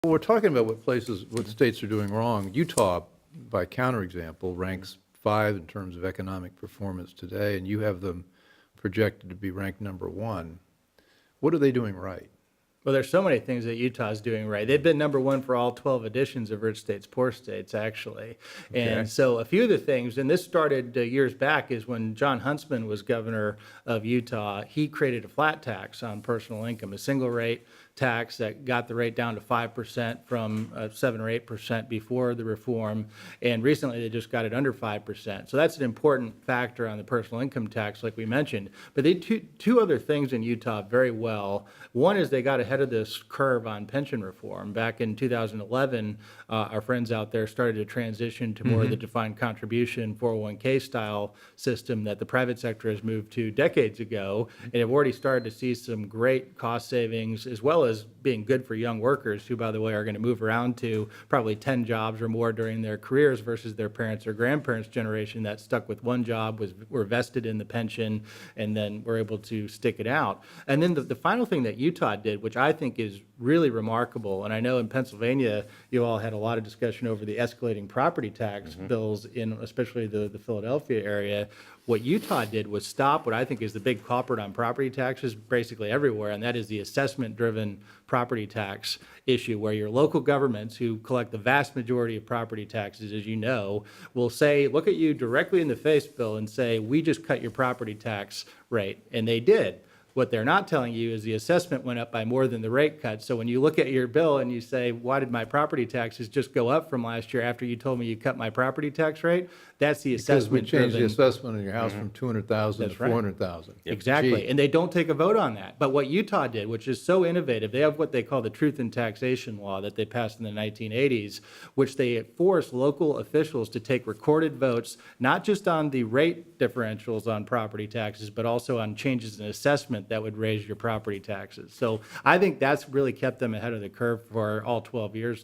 Well, we're talking about what states are doing wrong. Utah, by counterexample, ranks 5 in terms of economic performance today, and you have them projected to be ranked number 1. What are they doing right? Well, there's so many things that Utah's doing right. They've been number one for all 12 editions of Rich States, Poor States, actually. Okay. And so a few of the things, and this started years back, is when John Huntsman was governor of Utah, he created a flat tax on personal income, a single rate tax that got the rate down to 5% from 7 or 8% before the reform. And recently they just got it under 5%. So that's an important factor on the personal income tax, like we mentioned. But they do two other things in Utah very well. One is they got ahead of this curve on pension reform. Back in 2011, our friends out there started to transition to more of the defined contribution 401k style system that the private sector has moved to decades ago, and have already started to see some great cost savings, as well as being good for young workers who, by the way, are going to move around to probably 10 jobs or more during their careers versus their parents or grandparents' generation that stuck with one job, were vested in the pension, and then were able to stick it out. And then the final thing that Utah did, which I think is really remarkable, and I know in Pennsylvania you all had a lot of discussion over the escalating property tax bills in especially the Philadelphia area. What Utah did was stop what I think is the big culprit on property taxes basically everywhere, and that is the assessment-driven property tax issue, where your local governments, who collect the vast majority of property taxes, as you know, will say, look at you directly in the face, Bill, and say, we just cut your property tax rate. And they did. What they're not telling you is the assessment went up by more than the rate cut. So when you look at your bill and you say, why did my property taxes just go up from last year after you told me you cut my property tax rate? That's the Because we assessment changed the driven. assessment on your house from 200,000 to That's right. 400,000. Exactly. Gee. And they don't take a vote on that. But what Utah did, which is so innovative, they have what they call the Truth in Taxation law that they passed in the 1980s, which they force local officials to take recorded votes, not just on the rate differentials on property taxes, but also on changes in assessment that would raise your property taxes. So I think that's really kept them ahead of the curve for all 12 years